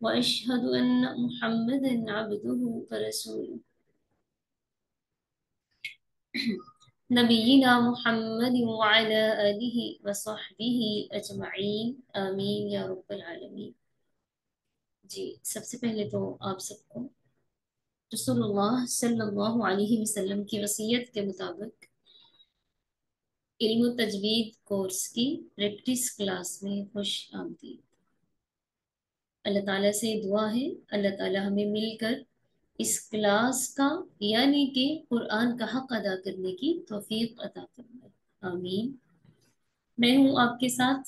وأشهد أن محمدا عبده ورسوله نبينا محمد وعلى آله وصحبه أجمعين آمين یا رب العالمین۔ جی سب سے پہلے تو آپ سب کو رسول اللہ صلی اللہ علیہ وسلم کی وصیت کے مطابق علم و تجوید کورس کی پریکٹس کلاس میں خوش آمدید۔ اللہ تعالیٰ سے دعا ہے اللہ تعالیٰ ہمیں مل کر اس کلاس کا یعنی کہ قرآن کا حق ادا کرنے کی توفیق عطا فرمائے، آمین۔ میں ہوں آپ کے ساتھ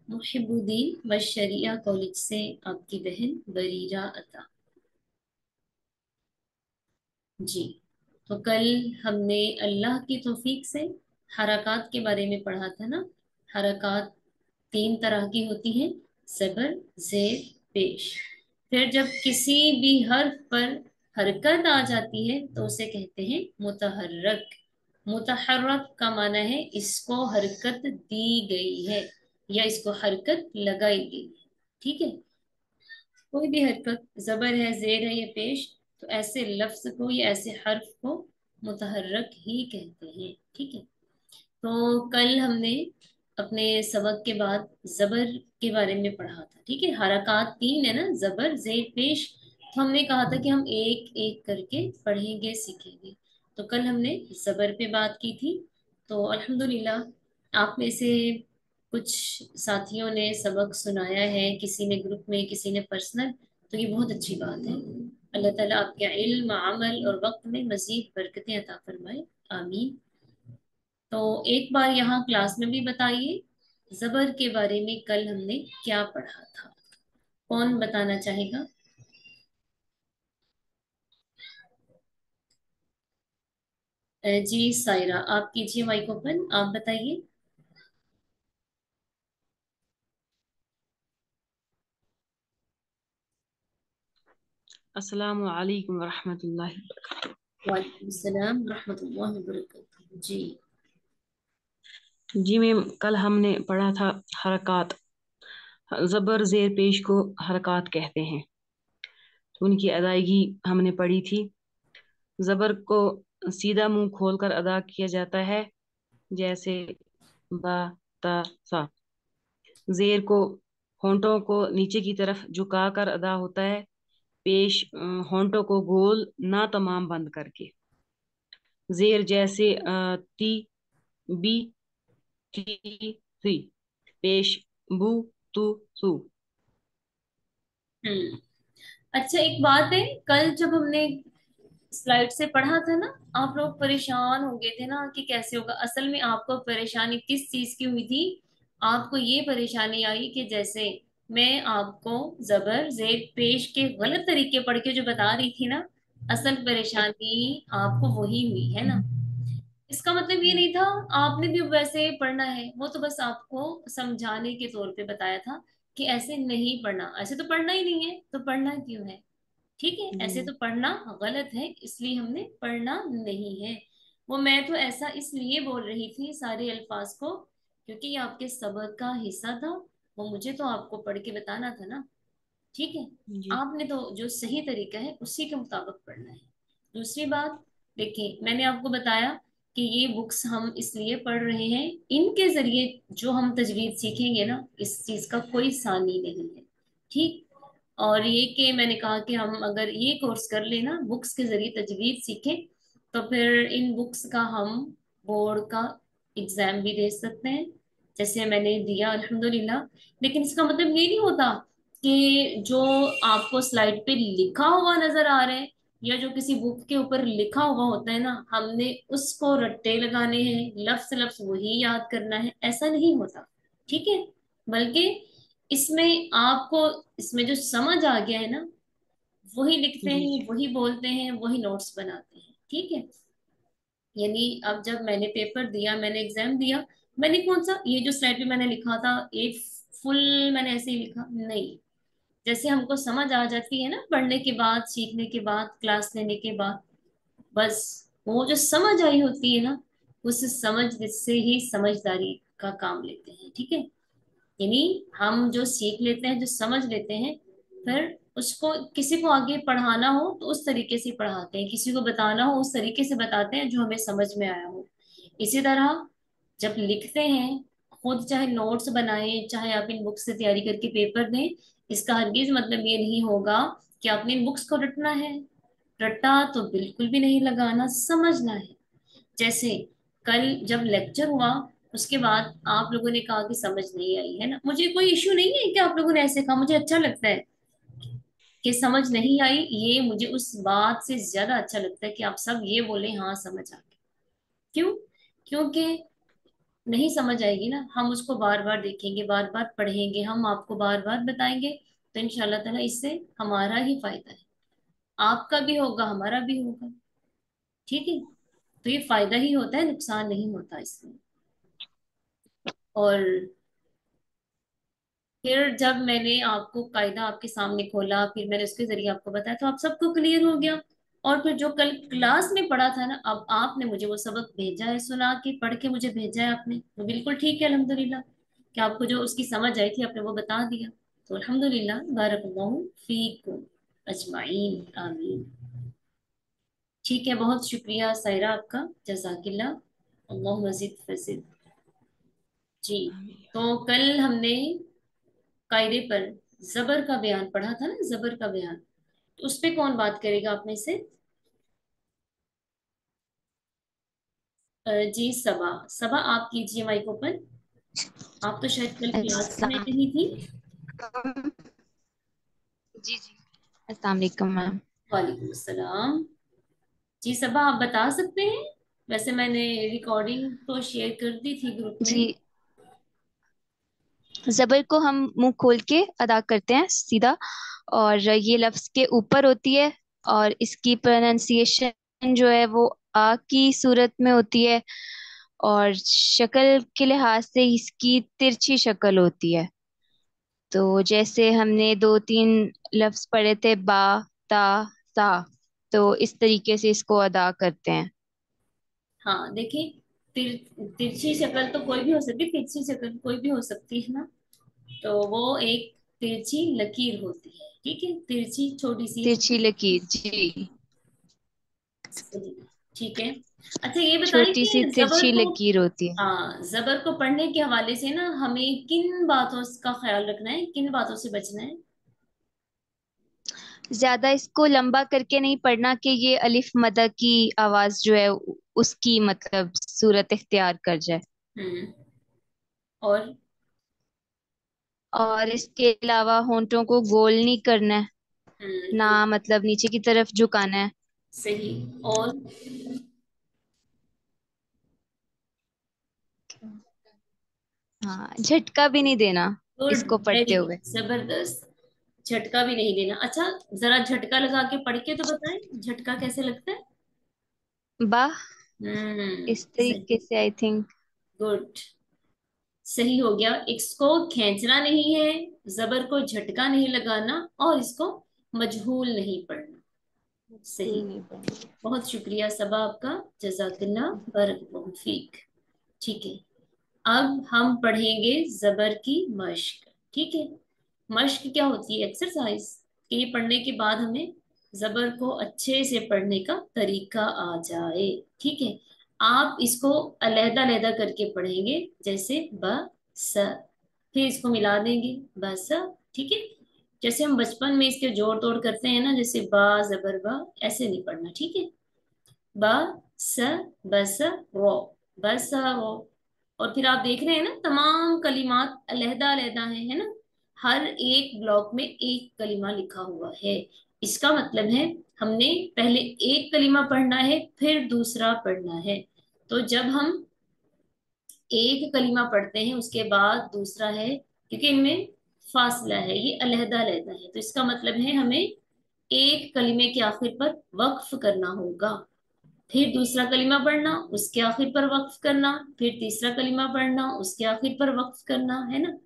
محب الدین بشریہ کالج سے آپ کی بہن بریرہ عطا۔ جی تو کل ہم نے اللہ کی توفیق سے حرکات کے بارے میں پڑھا تھا نا۔ حرکات تین طرح کی ہوتی ہیں، زبر، زیر، پیش۔ پھر جب کسی بھی حرف پر حرکت آ جاتی ہے تو اسے کہتے ہیں متحرک۔ متحرک کا معنی ہے اس کو حرکت دی گئی ہے یا اس کو حرکت لگائی گئی ہے، ٹھیک ہے۔ کوئی بھی حرکت زبر ہے، زیر ہے یا پیش، تو ایسے لفظ کو یا ایسے حرف کو متحرک ہی کہتے ہیں، ٹھیک ہے۔ تو کل ہم نے اپنے سبق کے بعد زبر کے بارے میں پڑھا تھا، ٹھیک ہے۔ حرکات تین ہے نا، زبر، زیر، پیش۔ تو ہم نے کہا تھا کہ ہم ایک ایک کر کے پڑھیں گے، سیکھیں گے۔ تو کل ہم نے زبر پہ بات کی تھی، تو الحمدللہ آپ میں سے کچھ ساتھیوں نے سبق سنایا ہے، کسی نے گروپ میں، کسی نے پرسنل، تو یہ بہت اچھی بات ہے۔ اللہ تعالیٰ آپ کے علم، عمل اور وقت میں مزید برکتیں عطا فرمائے، آمین۔ تو ایک بار یہاں کلاس میں بھی بتائیے زبر کے بارے میں کل ہم نے کیا پڑھا تھا، کون بتانا چاہے گا؟ جی سائرہ، آپ کیجیے مائک اوپن، آپ بتائیے۔ السلام علیکم ورحمۃ اللہ۔ وعلیکم السلام ورحمۃ اللہ وبرکاتہ۔ جی جی میم، کل ہم نے پڑھا تھا حرکات۔ زبر، زیر، پیش کو حرکات کہتے ہیں، تو ان کی ادائیگی ہم نے پڑھی تھی۔ زبر کو سیدھا منہ کھول کر ادا کیا جاتا ہے، جیسے با، تا، سا۔ زیر کو ہونٹوں کو نیچے کی طرف جھکا کر ادا ہوتا ہے، پیش ہونٹوں کو گول نہ تمام بند کر کے۔ زیر جیسے تی، بی، ٹی، سی۔ پیش بو، تو، سو۔ اچھا ایک بات ہے، کل جب ہم نے سلائڈ سے پڑھا تھا نا، آپ لوگ پریشان ہو گئے تھے نا کہ کیسے ہوگا۔ اصل میں آپ کو پریشانی کس چیز کی ہوئی تھی؟ آپ کو یہ پریشانی آئی کہ جیسے میں آپ کو زبر، زیر، پیش کے غلط طریقے پڑھ کے جو بتا رہی تھی نا، اصل پریشانی آپ کو وہی ہوئی ہے نا۔ اس کا مطلب یہ نہیں تھا آپ نے بھی ویسے پڑھنا ہے، وہ تو بس آپ کو سمجھانے کے طور پہ بتایا تھا کہ ایسے نہیں پڑھنا، ایسے تو پڑھنا ہی نہیں ہے تو پڑھنا کیوں ہے؟ ٹھیک ہے، ایسے تو پڑھنا غلط ہے، اس لیے ہم نے پڑھنا نہیں ہے۔ وہ میں تو ایسا اس لیے بول رہی تھی سارے الفاظ کو کیونکہ یہ آپ کے سبق کا حصہ تھا، وہ مجھے تو آپ کو پڑھ کے بتانا تھا نا، ٹھیک ہے۔ جی آپ نے تو جو صحیح طریقہ ہے اسی کے مطابق پڑھنا ہے۔ دوسری بات دیکھیں، میں نے آپ کو بتایا کہ یہ بکس ہم اس لیے پڑھ رہے ہیں، ان کے ذریعے جو ہم تجوید سیکھیں گے نا، اس چیز کا کوئی ثانی نہیں ہے، ٹھیک۔ اور یہ کہ میں نے کہا کہ ہم اگر یہ کورس کر لیں نا، بکس کے ذریعے تجوید سیکھیں، تو پھر ان بکس کا ہم بورڈ کا ایگزام بھی دے سکتے ہیں، جیسے میں نے دیا الحمدللہ۔ لیکن اس کا مطلب یہ نہیں ہوتا کہ جو آپ کو سلائڈ پہ لکھا ہوا نظر آ رہا ہے یا جو کسی بک کے اوپر لکھا ہوا ہوتا ہے نا، ہم نے اس کو رٹے لگانے ہیں، لفظ لفظ وہی یاد کرنا ہے، ایسا نہیں ہوتا، ٹھیک ہے۔ بلکہ اس میں آپ کو اس میں جو سمجھ آ گیا ہے نا، وہی لکھتے جی ہیں، جی وہی بولتے ہیں، وہی نوٹس بناتے ہیں، ٹھیک ہے۔ یعنی اب جب میں نے پیپر دیا، میں نے ایگزام دیا، میں نے کون سا یہ جو سلائڈ پہ میں نے لکھا تھا ایک فل میں نے ایسے ہی لکھا نہیں، جیسے ہم کو سمجھ آ جاتی ہے نا پڑھنے کے بعد، سیکھنے کے بعد، کلاس لینے کے بعد، بس وہ جو سمجھ آئی ہوتی ہے نا، اس سمجھ سے ہی سمجھداری کا کام لیتے ہیں، ٹھیک ہے۔ यानी हम जो सीख लेते हैं, जो समझ लेते हैं, फिर उसको किसी को आगे पढ़ाना हो तो उस तरीके से पढ़ाते हैं, किसी को बताना हो उस तरीके से बताते हैं जो हमें समझ में आया हो। इसी तरह जब लिखते हैं, खुद चाहे नोट्स बनाएं, चाहे आप इन बुक्स से तैयारी करके पेपर दें, इसका हरगिज मतलब ये नहीं होगा कि आपने इन बुक्स को रटना है। रट्टा तो बिल्कुल भी नहीं लगाना, समझना है। जैसे कल जब लेक्चर हुआ, उसके बाद आप लोगों ने कहा कि समझ नहीं आई, है ना, मुझे कोई इश्यू नहीं है कि आप लोगों ने ऐसे कहा, मुझे अच्छा लगता है कि समझ नहीं आई। ये मुझे उस बात से ज्यादा अच्छा लगता है कि आप सब ये बोले हाँ समझ आ गई। क्यों? क्योंकि नहीं समझ आएगी ना, हम उसको बार बार देखेंगे, बार बार पढ़ेंगे, हम आपको बार बार बताएंगे, तो इंशाल्लाह ताला इससे हमारा ही फायदा है, आपका भी होगा, हमारा भी होगा। ठीक है? तो ये फायदा ही होता है, नुकसान नहीं होता इसमें। और फिर जब मैंने आपको कायदा आपके सामने खोला, फिर मैंने उसके जरिए आपको बताया, तो आप सबको क्लियर हो गया। और फिर जो कल क्लास में पढ़ा था ना, अब आपने मुझे वो सबक भेजा है, सुना के पढ़ के मुझे भेजा है आपने, तो बिल्कुल ठीक है अल्हम्दुलिल्लाह, कि आपको जो उसकी समझ आई थी आपने वो बता दिया। तो अल्हम्दुलिल्लाह, बारकल्लाहु फीकुम अजमाइन, आमीन। ठीक है, बहुत शुक्रिया सायरा आपका, जजाकिल्ला, अल्लाह मजीद फजील। जी। तो कल हमने कायदे पर जबर का बयान पढ़ा था ना, जबर का बयान, तो उस पे कौन बात करेगा आप में से? जी सबा, सबा आप कीजिए माइक ओपन। आप तो शायद कल क्लास में अस्सलाम नहीं थी। जी जी अस्सलाम वालेकुम मैम। वालेकुम अस्सलाम। जी सबा, आप बता सकते हैं? वैसे मैंने रिकॉर्डिंग तो शेयर कर दी थी ग्रुप में। जी, जबर को हम मुंह खोल के अदा करते हैं सीधा, और ये लफ्ज के ऊपर होती है, और इसकी प्रोनाउंसिएशन जो है वो आ की सूरत में होती है, और शक्ल के लिहाज से इसकी तिरछी शक्ल होती है। तो जैसे हमने दो तीन लफ्ज पढ़े थे, बा, ता, सा, तो इस तरीके से इसको अदा करते हैं। हाँ देखिए, तिरछी शक्ल तो कोई भी हो सकती है, तिरछी शक्ल कोई भी हो सकती है ना, तो वो एक तिरछी लकीर होती है। ठीक है, तिरछी छोटी सी तिरछी लकीर, जी, सही। ठीक है। अच्छा ये बताएं छोटी सी कि जबर तिरछी को, लकीर होती है। हाँ जबर को पढ़ने के हवाले से ना हमें किन बातों का ख्याल रखना है, किन बातों से बचना है? ज्यादा इसको लंबा करके नहीं पढ़ना कि ये अलिफ मदा की आवाज जो है उसकी मतलब सूरत इख्तियार कर जाए। हम्म। और और इसके अलावा होंठों को गोल नहीं करना है, ना तो मतलब नीचे की तरफ झुकाना है। सही। और हाँ, झटका भी नहीं देना गुड, इसको पढ़ते वेरी हुए। गुड, जबरदस्त। झटका भी नहीं देना। अच्छा, जरा झटका लगा के पढ़ के तो बताएं, झटका कैसे लगता है? वाह, इस तरीके सही। से आई थिंक। गुड, सही हो गया। इसको खींचना नहीं है, जबर को झटका नहीं लगाना, और इसको मजहूल नहीं पढ़ना। बिल्कुल सही। नहीं पढ़ना। बहुत शुक्रिया सबा आपका, जजाकल्ला, बारक फीक। ठीक है, अब हम पढ़ेंगे जबर की मश्क। ठीक है? मश्क क्या होती है? एक्सरसाइज। कि ये पढ़ने के बाद हमें जबर को अच्छे से पढ़ने का तरीका आ जाए। ठीक है? आप इसको अलहदा अलहदा करके पढ़ेंगे, जैसे ब स, फिर इसको मिला देंगे, बस। ठीक है? जैसे हम बचपन में इसके जोड़ तोड़ करते हैं ना, जैसे बा जबर बा, ऐसे नहीं पढ़ना। ठीक है? ब स, बस रो, बस रो। और फिर आप देख रहे हैं ना, तमाम कलिमात अलहदा अलहदा है ना, हर एक ब्लॉक में एक कलिमा लिखा हुआ है। इसका मतलब है हमने पहले एक कलिमा पढ़ना है, फिर दूसरा पढ़ना है। तो जब हम एक कलिमा पढ़ते हैं उसके बाद दूसरा है, क्योंकि इनमें फासला है, ये अलहदा अलहदा है, तो इसका मतलब है हमें एक कलिमे के आखिर पर वक्फ करना होगा, फिर दूसरा कलीमा पढ़ना, उसके आखिर पर वक्फ करना, फिर तीसरा कलीमा पढ़ना, उसके आखिर पर वक्फ करना, है ना।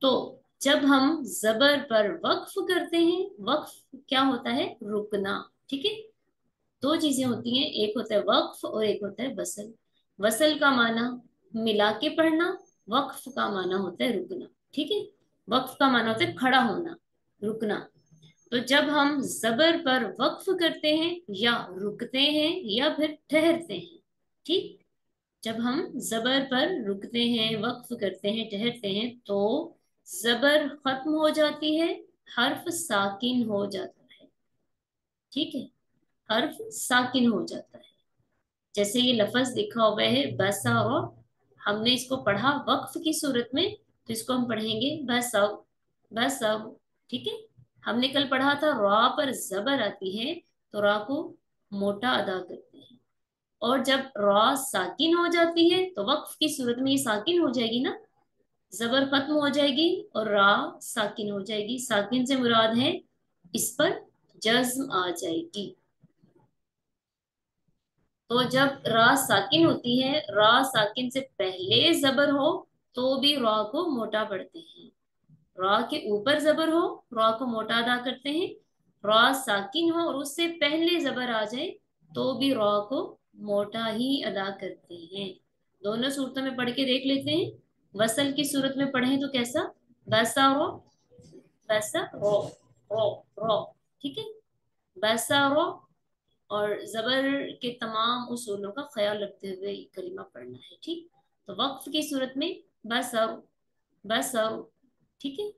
तो जब हम जबर पर वक्फ करते हैं, वक्फ क्या होता है? रुकना। ठीक है? दो चीजें होती हैं, एक होता है वक्फ और एक होता है वसल। वसल का माना मिला के पढ़ना, वक्फ का माना होता है रुकना। ठीक है। वक्फ का माना होता है खड़ा होना, रुकना। तो जब हम जबर पर वक्फ करते हैं या रुकते हैं या फिर ठहरते हैं, ठीक, जब हम जबर पर रुकते हैं, वक्फ करते हैं, ठहरते हैं, तो जबर खत्म हो जाती है, हर्फ साकिन हो जाता है। ठीक है, हर्फ साकिन हो जाता है। जैसे ये लफ्ज लिखा हुआ है बसाओ, हमने इसको पढ़ा वक्फ की सूरत में, तो इसको हम पढ़ेंगे बसाओ, बसाओ। ठीक है। हमने कल पढ़ा था रा पर जबर आती है तो रा को मोटा अदा करते हैं, और जब रा साकिन हो जाती है तो वक्फ की सूरत में ये साकिन हो जाएगी ना, जबर खत्म हो जाएगी और रा साकिन हो जाएगी। साकिन से मुराद है इस पर जज्म आ जाएगी। तो जब रा साकिन होती है, रा साकिन से पहले जबर हो तो भी रा को मोटा पढ़ते हैं, रा के ऊपर जबर हो रा को मोटा अदा करते हैं, रा साकिन हो और उससे पहले जबर आ जाए तो भी रा को मोटा ही अदा करते हैं। दोनों सूरतों में पढ़ के देख लेते हैं। वसल की सूरत में पढ़ें तो कैसा, वैसा रो, वैसा रो, रो, रो। ठीक है, वैसा रो। और जबर के तमाम उसूलों का ख्याल रखते हुए ये कलिमा पढ़ना है। ठीक, तो वक्फ की सूरत में बस आओ, बस आओ। ठीक है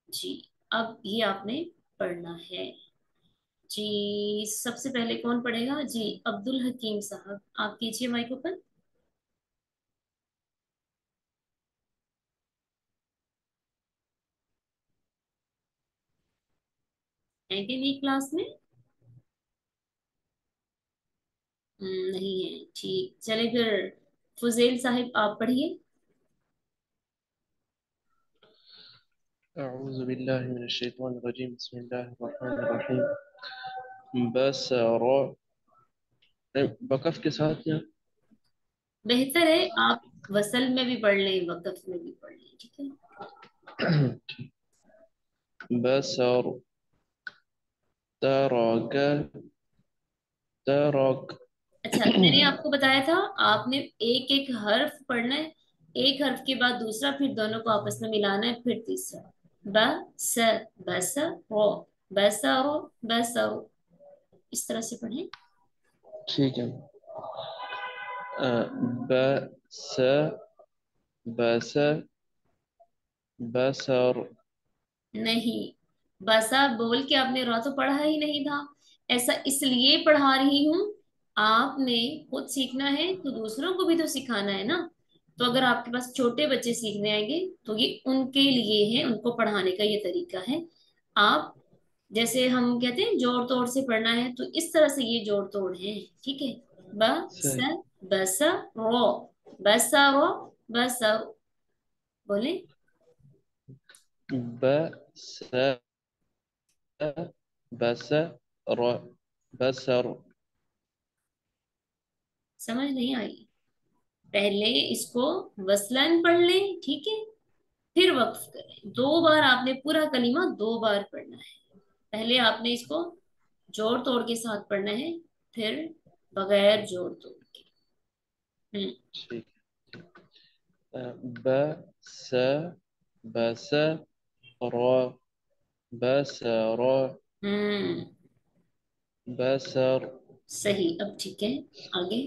जी। अब ये आपने पढ़ना है जी। सबसे पहले कौन पढ़ेगा जी? अब्दुल हकीम साहब, आप कीजिए माइक ओपन। है कि नहीं क्लास में? नहीं है, ठीक, चले फिर फुजेल साहिब आप पढ़िए। أعوذ بالله من الشيطان الرجيم بسم الله الرحمن الرحيم بسر वक़फ़ के साथ या बेहतर है आप वसल में भी पढ़ लें, वकफ में भी पढ़ लें। ठीक है। बसर तरक तरक अच्छा, मैंने आपको बताया था आपने एक एक हर्फ पढ़ना है, एक हर्फ के बाद दूसरा, फिर दोनों को आपस में मिलाना है, फिर तीसरा। ब स, बस रो, बस रो, बस रो, इस तरह से पढ़ें। ठीक है बस बस बसर नहीं, बसा बोल के आपने रो तो पढ़ा ही नहीं था। ऐसा इसलिए पढ़ा रही हूं, आपने खुद सीखना है तो दूसरों को भी तो सिखाना है ना। तो अगर आपके पास छोटे बच्चे सीखने आएंगे तो ये उनके लिए है, उनको पढ़ाने का ये तरीका है। आप जैसे हम कहते हैं जोड़ तोड़ से पढ़ना है, तो इस तरह से ये जोड़ तोड़ है। ठीक है। ब स, सही बस रो, बस रो, बस रो। बोले बस बसर बसर समझ नहीं आई? पहले इसको वसलन पढ़ लें, ठीक है, फिर वक्फ करें। दो बार आपने पूरा कलीमा दो बार पढ़ना है। पहले आपने इसको जोड़ तोड़ के साथ पढ़ना है, फिर बगैर जोड़ तोड़ के। ठीक बस बसर बसर हम्म, बसर सही। अब ठीक है, आगे।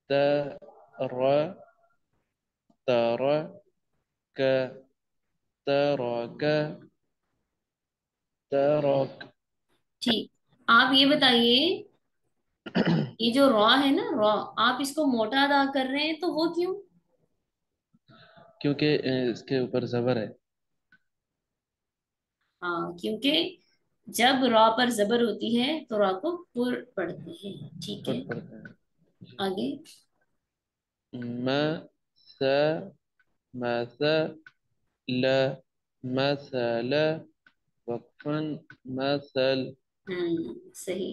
تر ترك ترك ترك ठीक, आप ये बताइए, ये जो रॉ है ना, रॉ, आप इसको मोटा अदा कर रहे हैं तो वो क्यों? क्योंकि इसके ऊपर जबर है हाँ, क्योंकि जब रॉ पर जबर होती है तो रॉ को पुर पढ़ते हैं। ठीक है, फट पड़ता है आगे। मस مثل مثل وقفا مثل सही।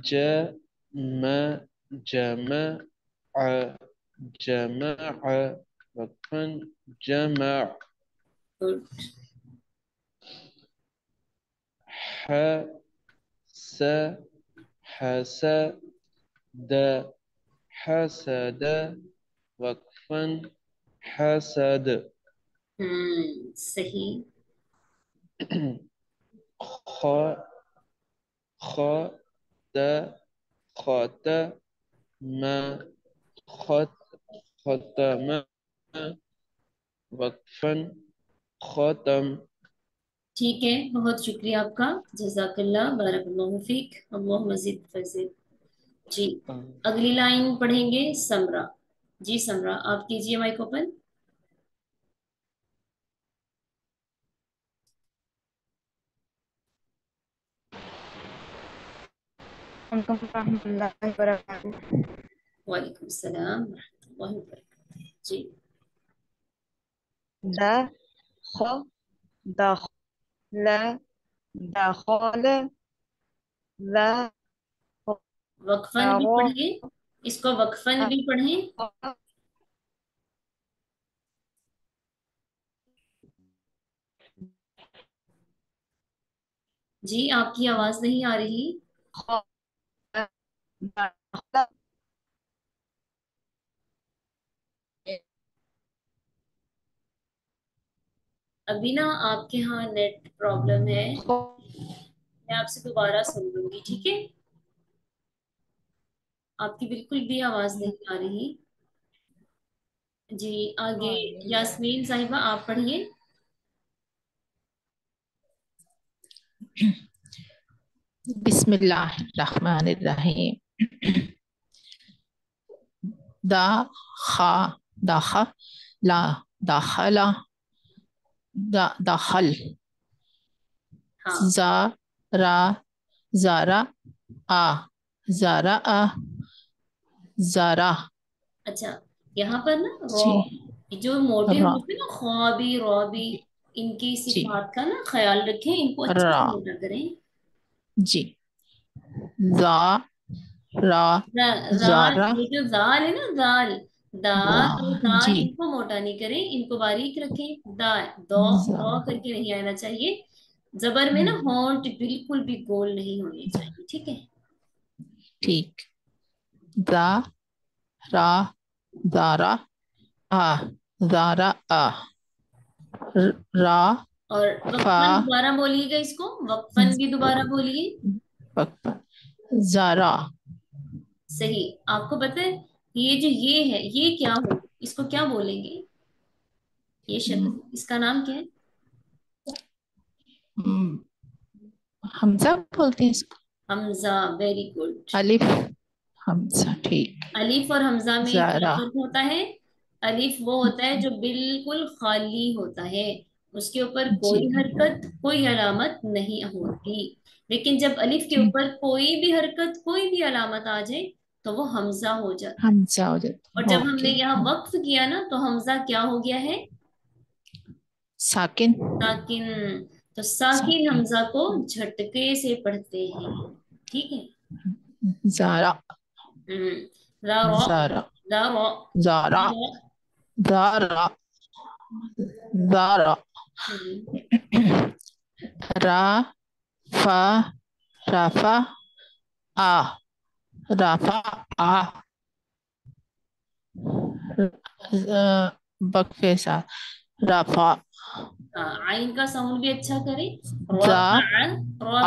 جمع جمع جمع وقفا جمع गुड। حس حسد حسد وقفا حسد صحیح. خ خ ختم ختم وقفا ختم. ٹھیک ہے، بہت شکریہ آپ کا. جزاک اللہ، بارک اللہ فیک، اللہ مزید فضل. جی اگلی لائن پڑھیں گے سمرا. جی سمرا آپ کیجئے مائک اوپن. ورحمۃ اللہ وبرکاتہ. وعلیکم السلام ورحمۃ اللہ وبرکاتہ. جی دخل دخل وقفن بھی پڑھیے، اس کو وقفن بھی پڑھیں. جی آپ کی آواز نہیں آ رہی. ابھی نا آپ کے ہاں نیٹ پرابلم ہے، میں آپ سے دوبارہ سن لوں گی، ٹھیک ہے؟ آپ کی بالکل بھی آواز نہیں آ رہی. جی آگے یاسمین صاحبہ آپ پڑھیے. بسم اللہ الرحمن الرحیم. دا خا داخ لا داخل داخل ہاں زا را زارا آ زارا زارا. اچھا، یہاں پر نا رو جی جو موٹے را حروف ہیں نا، خوابی روبی، جی ان کی جی صفات کا نا خیال رکھیں، ان کو اچھے را سے موٹا کریں. جی زا را رال، زارا یہ جو زال ہے نا، زال، دال اور دال، جی ان کو موٹا نہیں کریں، ان کو باریک رکھیں. دو زا دو کر کے نہیں آنا چاہیے. زبر میں نا ہونٹ بالکل بھی گول نہیں ہونے چاہیے، ٹھیک ہے؟ ٹھیک. زا را زارا آ زارا آ را اور فا وقفن دوبارہ بولیے گا، اس کو وقفن بھی دوبارہ بولیے. زارا. صحیح. آپ کو پتہ ہے یہ جو یہ ہے، یہ کیا ہو، اس کو کیا بولیں گے؟ یہ شکل، اس کا نام کیا ہے؟ حمزہ بولتے ہیں اس کو. حمزہ. Very good. الف حمزہ. ٹھیک. الف اور حمزہ میں کیا زارا. فرق ہوتا ہے؟ الف وہ ہوتا ہے جو بالکل خالی ہوتا ہے، اس کے اوپر جی کوئی حرکت، کوئی علامت نہیں ہوتی. لیکن جب الف کے جی اوپر کوئی بھی حرکت، کوئی بھی علامت آ جائے تو وہ حمزہ ہو جاتا ہے. حمزہ ہو اور جاتا. جب ہم نے اوکے. یہاں وقف کیا نا تو حمزہ کیا ہو گیا ہے؟ ساکن. ساکن. تو ساکن ساکن. حمزہ کو جھٹکے سے پڑھتے ہیں، ٹھیک ہے؟ زارا را را زارا را را زارا را. زارا زارا. را فا رافا آ رافا آ وقفے ساتھ رافا. ہاں، عین کا ساؤنڈ بھی اچھا کریں. زا رفع آ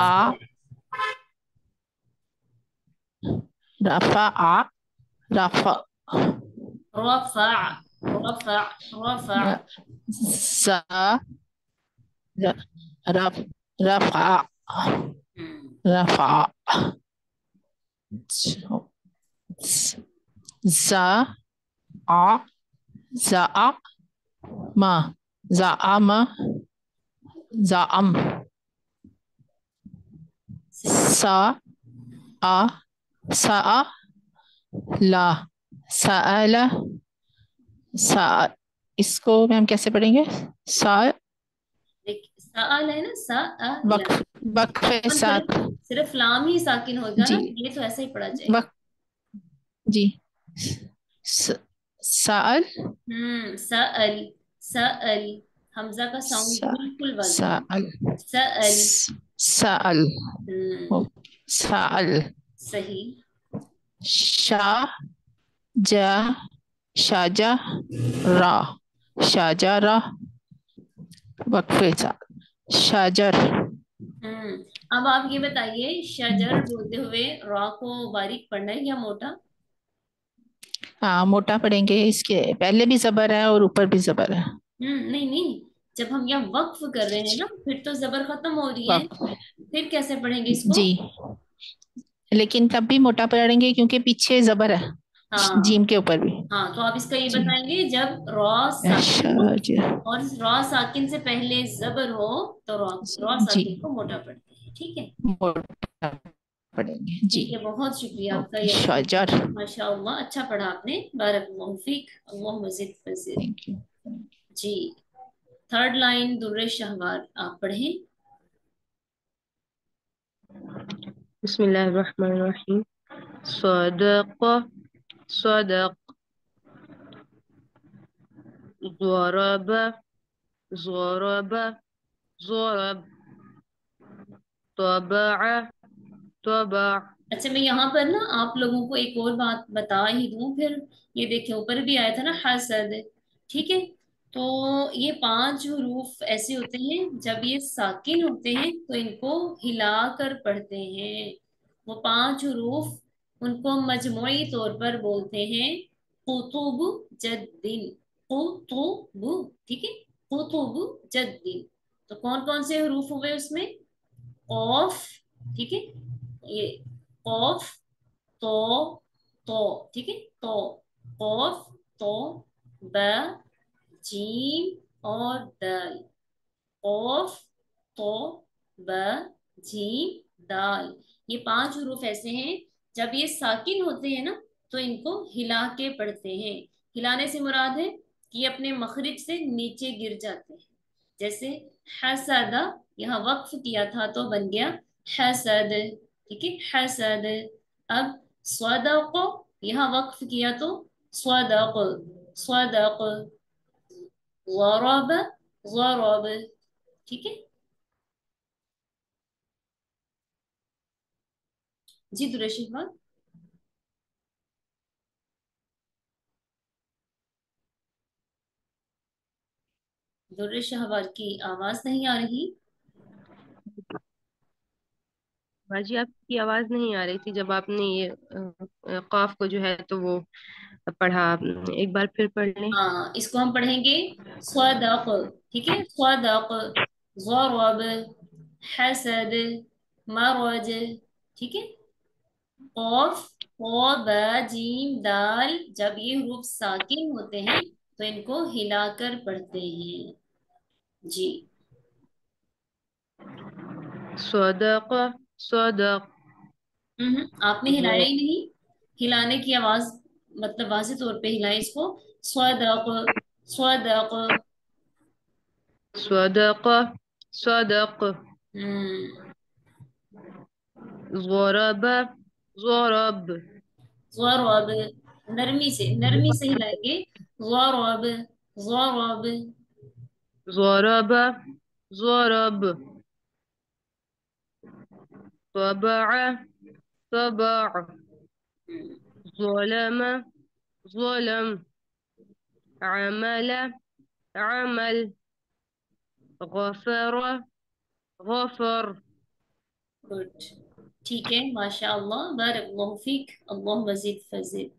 رفع رفا آ رفا. رفع رفع رفع. زا رف رفع رفع. زا آ زا ما زعم زعم. صحیح. سا آ سا لا سأل سا. اس کو میم کیسے پڑھیں گے؟ سا سأل ہے نا، سأل. وقف وقفے صرف ساتھ. صرف لام ہی ساکن ہوگا نا، جی یہ تو ایسے ہی پڑھا جائے گا. وقف. جی سأل سأل سأل. حمزہ کا ساؤنڈ بالکل واضح ہے. سأل سأل. سأل. سأل. صحیح. شا جا शाजा रा, शाजा रा, वक्फे साथ शाजर। अब आप ये बताइए, शजर बोलते हुए रॉ को बारीक पढ़ना है या मोटा? हाँ मोटा पढ़ेंगे, इसके पहले भी जबर है और ऊपर भी जबर है। नहीं नहीं, जब हम यहाँ वक्फ कर रहे हैं ना, फिर तो जबर खत्म हो रही है, वक्फ फिर कैसे पढ़ेंगे इसको? जी, लेकिन तब भी मोटा पढ़ेंगे क्योंकि पीछे जबर है हाँ जीम के ऊपर भी। हाँ, तो आप इसका ये जी बताएंगे, जब रॉ साकिन हो शाजर और रॉ साकिन से पहले जबर हो तो रॉ रॉ जी, साकिन को मोटा पढ़ते हैं, ठीक है? मोटा पढ़ेंगे जी। ठीक है, बहुत शुक्रिया आपका ओके ये शाजर, एक्सप्लेनेशन, माशाअल्लाह अच्छा पढ़ा आपने, बारकल्लाहु फीक, अल्लाह मजीद फजील। Thank you. जी, थर्ड लाइन दुर्र शहवार आप पढ़ें। बिस्मिल्लाहिर्रहमानिर्रहीम। सदक, सदक, ज़रब, ज़रब, ज़रब, तबअ, तबअ। अच्छा, मैं यहाँ पर ना आप लोगों को एक और बात बता ही दूं फिर। ये देखिए, ऊपर भी आया था ना हसद, ठीक है? तो ये 5 हरूफ ऐसे होते हैं, जब ये साकिन होते हैं तो इनको हिलाकर पढ़ते हैं। वो 5 हरूफ, उनको मजमुई तौर पर बोलते हैं कुतुब जद्दिन, कुतुब, ठीक है? कुतुब जद्दिन। तो कौन कौन से हरूफ हुए उसमें? कॉफ, ठीक है, ये कॉफ, तो, तो, ठीक है, तो, कॉफ, तो, ब, जीम और दाल, कॉफ, तो, ब, जीम, दाल। ये 5 हरूफ ऐसे हैं, जब ये साकिन होते हैं ना तो इनको हिला के पढ़ते हैं। हिलाने से मुराद है कि ये अपने मखरिज से नीचे गिर जाते हैं। जैसे हसदा, यहाँ वक्फ किया था तो बन गया हसद, ठीक है, हसद। अब स्वदक, यहाँ वक्फ किया तो स्वदक, स्वदक, ज़रब, ज़रब, ठीक है? जी दुरेशिफा। दुर्र की आवाज नहीं आ रही। बाजी आपकी आवाज नहीं आ रही थी जब आपने ये काफ को जो है तो वो पढ़ा। एक बार फिर पढ़ लें। हाँ, इसको हम पढ़ेंगे स्वदक, ठीक है, स्वदक, ज़रब, हसद, मरज, ठीक है? कॉफ, कौ, ब, जीम, दाल, जब ये हरूफ साकिन होते हैं तो इनको हिलाकर पढ़ते हैं। जी। सदक, सदक, आपने हिलाया ही नहीं। हिलाने की आवाज, मतलब वाज़े तौर पे हिलाएं इसको। स्वदक, स्वदक। सदक, सदक, हम्म, ज़रब, ज़रब, ज़रब, नरमी से हिलाएंगे। ज़रब, ज़रब। ज़रब, ज़रब, طبع، طبع، हम्म, ظلم، ظلم، عمل، عمل، غفر، غفر. गुड, ठीक है, माशाअल्लाह, बारकल्लाहु फीक, अल्लाह मजीद फजील,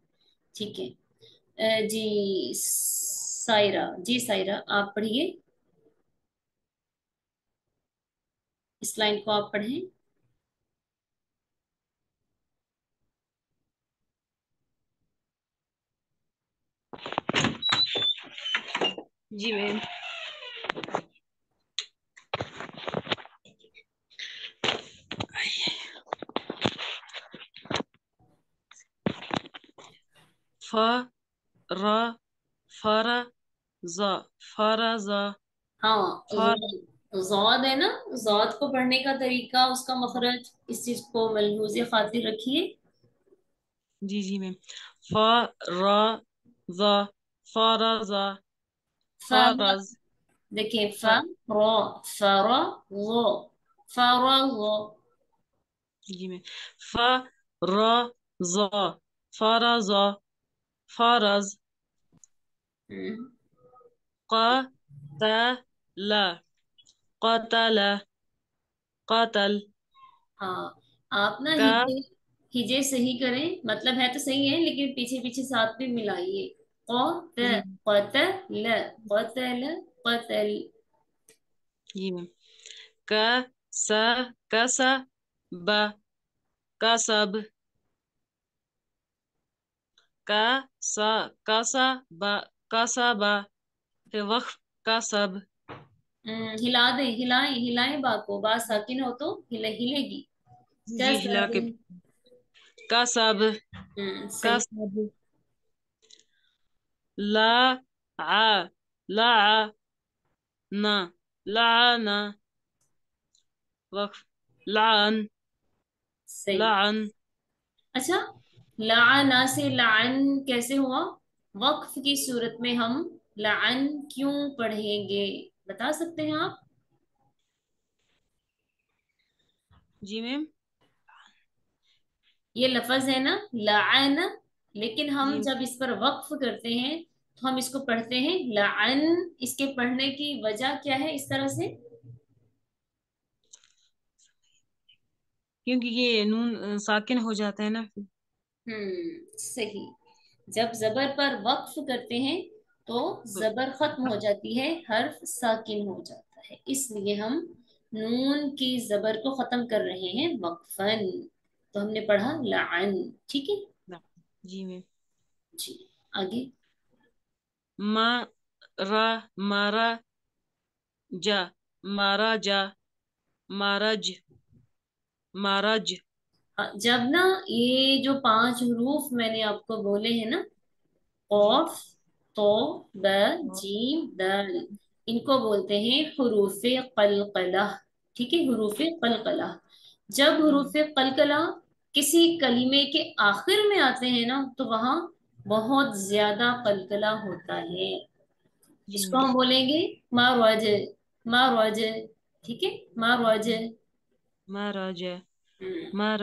ठीक है। जी सायरा, जी सायरा आप पढ़िए, इस लाइन को आप पढ़ें। जी मैम। फ, र, फर, ज, फरज, हाँ, फर। ज़ाद है ना, ज़ाद को पढ़ने का तरीका, उसका मखरज, इस चीज को मलहूज़ खातिर रखिए। जी जी मैम। फ, र, ज, फरज, फ, फरज। देखिए, फ, फ, रो, फरा, लो, फरा, लो। जी मैम। फ, र, ज, फरज, फरज। قتل قتل قتل हाँ, आप ना کا हिजे हिजे सही करें, मतलब है तो सही है लेकिन पीछे पीछे साथ में मिलाइए। जी قتل قتل قتل। जी मैम का सा कसा ब कसब का सा कसा ब कसबा फिर वक्फ कसब हिला दें, हिलाएं हिलाएं बा को, बा साकिन हो तो हिलेगी। जी कसब। हिला के कसब सही। कसब ला आ ला ना लाना वक्फ लान सही। लान अच्छा, लाना से लान कैसे हुआ? वक्फ की सूरत में हम लान क्यों पढ़ेंगे, बता सकते हैं आप? जी मैम ये लफज है ना लान, लेकिन हम जी जब इस पर वक्फ करते हैं तो हम इसको पढ़ते हैं लान। इसके पढ़ने की वजह क्या है इस तरह से? क्योंकि ये नून साकिन हो जाता है ना सही। जब जबर पर वक्फ करते हैं तो जबर खत्म हो जाती है, हर्फ साकिन हो जाता है, इसलिए हम नून की जबर को खत्म कर रहे हैं वक्फन। तो हमने पढ़ा लान। ठीक है जी मैम जी, आगे। मा रा मारा जा मारा जा मारज मारज जब ना ये जो 5 हरूफ मैंने आपको बोले हैं ना, जी कौफ, तो, ब, जीम, दाल, इनको बोलते हैं हरूफे कलकला। ठीक है, हरूफे कलकला। जब जी हरूफे कलकला किसी कलीमे के आखिर में आते हैं ना तो वहां बहुत ज्यादा कलकला होता है। जी इसको मैम हम बोलेंगे मारवाज, मारवाज। ठीक है, मारवाज। मारज हम्म मार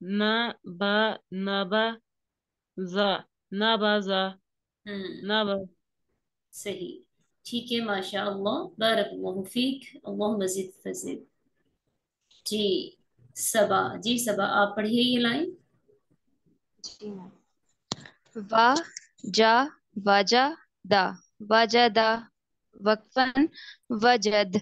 न बा नबा जा नबाजा हम्म नब सही। ठीक है, माशा अल्लाह, बारकल्लाहु फीक, अल्लाह मजीद फजील। जी सबा, जी सबा, आप पढ़िए ये लाइन। जी मैम। वा जा वाजा दा वाजदा वक्फन वजद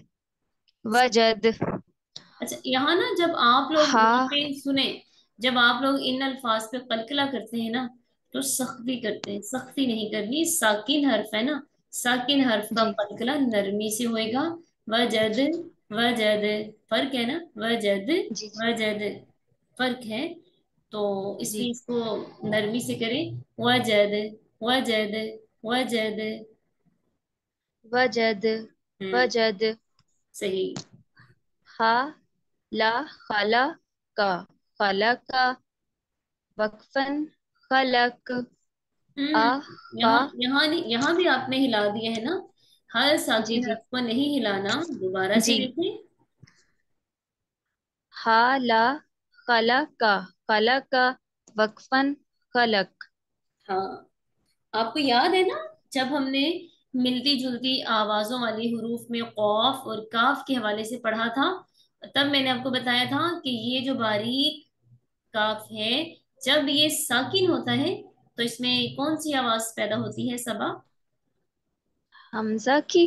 वजद अच्छा, यहाँ ना जब आप लोग हा यहाँ पे सुने, जब आप लोग इन अल्फाज पे कलकला करते हैं ना तो सख्ती करते हैं, सख्ती नहीं करनी। साकिन हर्फ है ना, साकिन हर्फ का जी कलकला नरमी से होएगा। वजद, वजद, फर्क है ना, वजद, जी जी वजद, फर्क है। तो जी इसलिए इसको नरमी से करें। वजद, वजद, वजद। वजद हम्म वजद सही। हा ला खला का खला का वक्फन खलक आ खा यहाँ यहाँ नहीं, यहाँ भी आपने हिला दिया है ना, हर जी साकिन जी हर्फ को नहीं हिलाना, दोबारा से जी देखें। हा ला खला का वक्फन खलक। हाँ, आपको याद है ना, जब हमने मिलती जुलती आवाजों वाली हरूफ में कौफ और काफ के हवाले से पढ़ा था, तब मैंने आपको बताया था कि ये जो बारीक काफ है, जब ये साकिन होता है तो इसमें कौन सी आवाज पैदा होती है सबा? हमजा की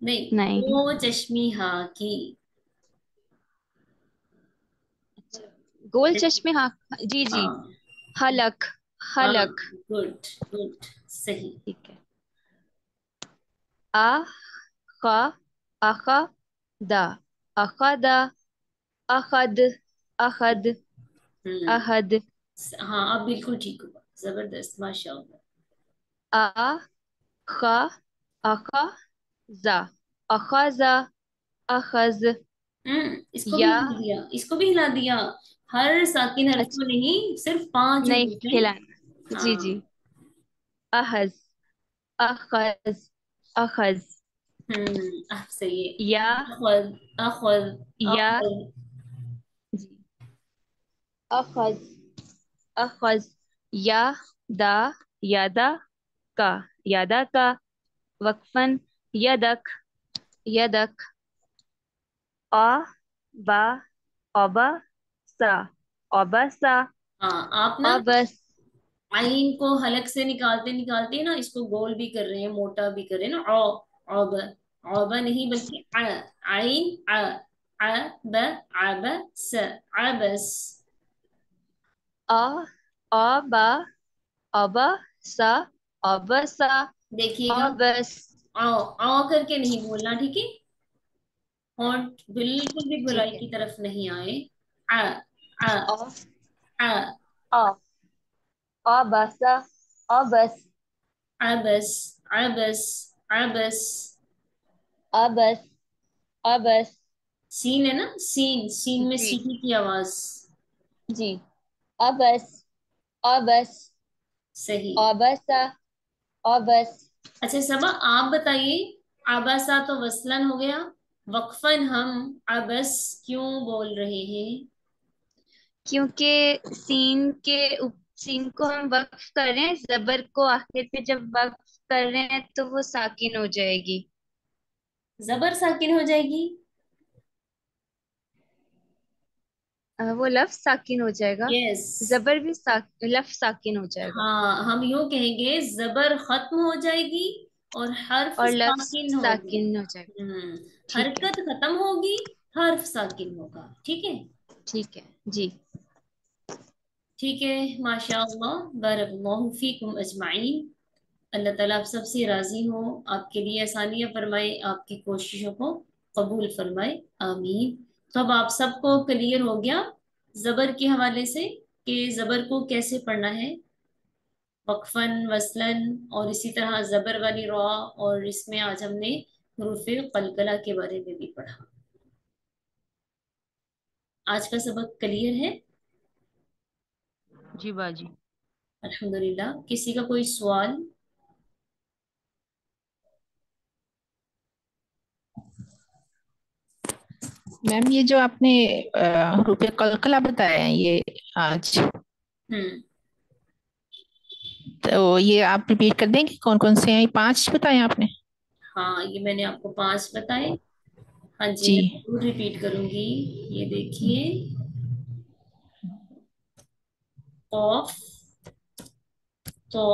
नहीं, नहीं। दो चश्मी हा की। अच्छा, गोल चश्मे हाँ जी जी। हाँ हलक हाँ, हलक गुड गुड, सही। ठीक है। आ खा अखा दा अखदा अखद अखद हम्म अहद हाँ, आप बिल्कुल ठीक हो, जबरदस्त, माशाल्लाह। आ खा अखा जा अखजा अखज इसको भी या हिला दिया, इसको भी हिला दिया। हर साकिन हर्फ को अच्छा नहीं, सिर्फ 5 नहीं हरूफ हैं। खिलाना जी हाँ। जी। अहज अखज अखज आप सही या है। अखद, अखद, या अखद। जी अखज अखज या दा यादा का, यादा का, वक्फन यदक, यदक, आ बा, अबा सा, अबसा, हाँ, आप ना अबस। आइन को हलक से निकालते निकालते ना इसको गोल भी कर रहे हैं, मोटा भी कर रहे हैं ना। औब, औब नहीं बल्कि आइन आ ब, आब स, आबस। आ, अबा, अबा सा, अबसा, देखिएगा, अबस। आओ करके नहीं बोलना, ठीक है। होंठ बिल्कुल भी ठीक गोलाई है। की तरफ नहीं आए। आ आ अ, आ अ, अबसा, अबस, अबस, अबस, अबस। अबस, अबस। सीन है ना, सीन, सीन में जी सीटी की आवाज। जी। अबस, अबस, सही। अबसा, अबस। अच्छा सबा, आप बताइए, आबासा तो वसलन हो गया, वक्फन हम अबस क्यों बोल रहे हैं? क्योंकि सीन को हम वक्फ कर रहे हैं, जबर को आखिर पे जब वक्फ कर रहे हैं तो वो साकिन हो जाएगी। जबर साकिन हो जाएगी? वो लफ्ज साकिन हो जाएगा। यस। जबर भी लफ्ज साकिन हो जाएगा हाँ, हम यूं कहेंगे, जबर खत्म हो जाएगी और हर्फ और लफ्ज साकिन होगा। साकिन हो जाएगा। ठीक है। हरकत खत्म होगी, हर्फ साकिन होगा, ठीक है। ठीक है जी। ठीक है, माशाअल्लाह, बारकल्लाहु फीकुम अजमाइन। अल्लाह ताला आप सबसे राजी हो, आपके लिए आसानियां फरमाए, आपकी कोशिशों को कबूल फरमाए, आमीन। तो अब आप सबको क्लियर हो गया जबर के हवाले से कि जबर को कैसे पढ़ना है, वक्फन, वसलन, और इसी तरह जबर वाली रॉ। और इसमें आज हमने हुरूफे कलकला के बारे में भी पढ़ा। आज का सबक क्लियर है? जी बाजी। अल्हम्दुलिल्लाह। किसी का कोई सवाल? मैम ये जो आपने रुपये कलकला बताया है ये आज, हम्म। तो ये आप रिपीट कर देंगे कौन कौन से हैं? ये 5 बताए आपने। हाँ, ये मैंने आपको 5 बताए। हाँ जी, जी। मैं जरूर रिपीट करूंगी। ये देखिए, कौफ, तो,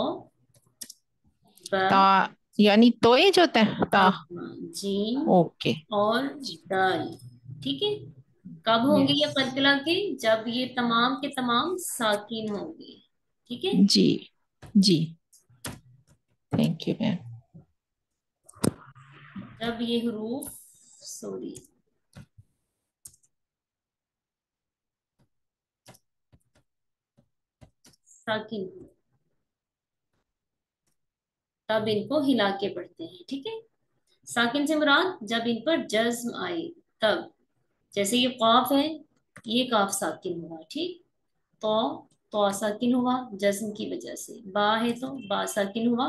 ब, ता यानी तोए जो होता है ता। हाँ, जीम ओके। और दाल, ठीक है। कब होंगे ये यस। कलकला के? जब ये तमाम के तमाम साकिन होंगे, ठीक है। जी जी। Thank you ma'am. जब ये हरूफ, सॉरी, साकिन हो, तब इनको हिला के पढ़ते हैं, ठीक है। साकिन से मुराद जब इन पर जज्म आए, तब। जैसे ये कॉफ है, ये काफ साकिन हुआ, ठीक। तो तो साकिन हुआ जज्म की वजह से। बा है तो बा साकिन हुआ।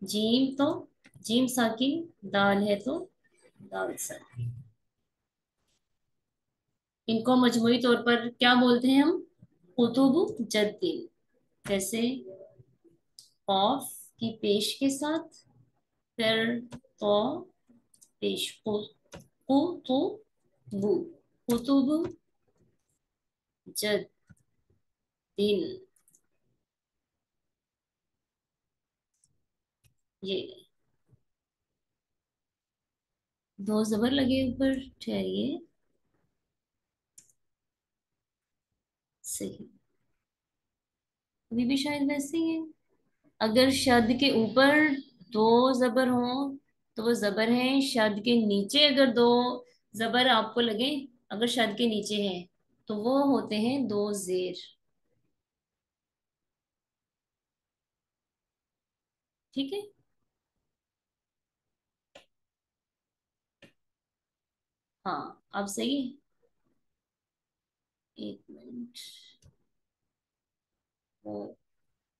जीम तो जीम साकिन। दाल है तो दाल साकिन। इनको मजमूई तौर पर क्या बोलते हैं हम? कुतुब जद्दिन। जैसे कॉफ की पेश के साथ, फिर तो पेश को, तो बु, कुतुब जद्दिन। ये दो जबर लगे ऊपर, ठहरिए, सही। अभी भी शायद वैसे ही है। अगर शद के ऊपर दो जबर हो तो वो जबर है। शद के नीचे अगर दो जबर आपको लगे, अगर शद के नीचे है, तो वो होते हैं दो जेर, ठीक है। हाँ, अब सही है। एक मिनट, वो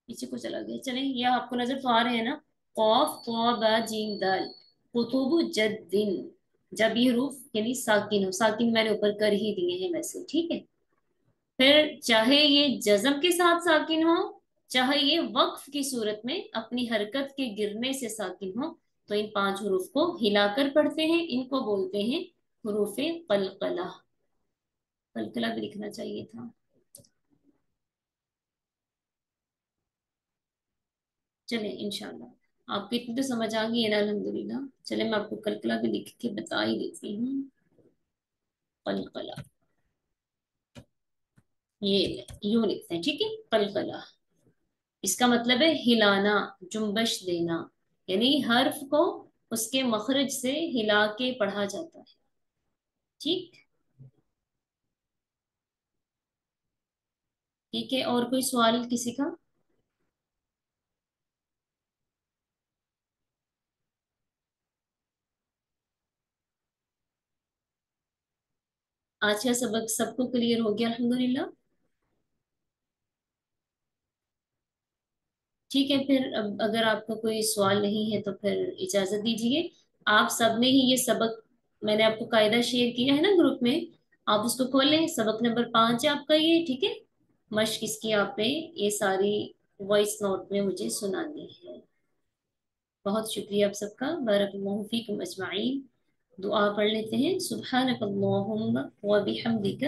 पीछे को चला गया। चले, ये आपको नजर तो आ रहे हैं ना? कौफ, तो, बा, जीम, दाल, कुतुब जद्दिन। जब ये रूफ यानी साकिन हो, साकिन मैंने ऊपर कर ही दिए हैं वैसे, ठीक है। फिर चाहे ये जज्म के साथ साकिन हो, چاہے یہ وقف کی صورت میں اپنی حرکت کے گرنے سے ساکن ہو تو ان 5 حروف کو ہلا کر پڑھتے ہیں، ان کو بولتے ہیں حروف قلقلہ. قلقلہ بھی لکھنا چاہیے تھا. چلیں انشاءاللہ آپ کو اتنی تو سمجھ آ گئی ہے نا الحمدللہ. چلیں میں آپ کو قلقلہ بھی لکھ کے بتا ہی دیتی ہوں. قلقلہ یہ یوں لکھتے ہیں، ٹھیک ہے. قلقلہ اس کا مطلب ہے ہلانا، جنبش دینا، یعنی حرف کو اس کے مخرج سے ہلا کے پڑھا جاتا ہے. ٹھیک ٹھیک ہے. اور کوئی سوال کسی کا؟ آج کا سبق سب کو کلیئر ہو گیا الحمدللہ. ٹھیک ہے پھر اب اگر آپ کا کوئی سوال نہیں ہے تو پھر اجازت دیجیے. آپ سب نے ہی یہ سبق، میں نے آپ کو قاعدہ شیئر کیا ہے نا گروپ میں، آپ اس کو کھول لیں. سبق نمبر 5 ہے آپ کا یہ، ٹھیک ہے. مشق اس کی آپ نے یہ ساری وائس نوٹ میں مجھے سنانی ہے. بہت شکریہ آپ سب کا. بارک اللہ فیکم اجمعین. دعا پڑھ لیتے ہیں. سبحانک اللہم و بحمدک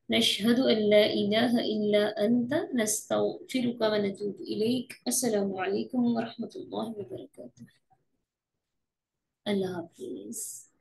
نشہد ان لا الہ الا انت نستغفرک و نتوب الیک. السلام علیکم ورحمۃ اللہ وبرکاتہ. اللہ حافظ.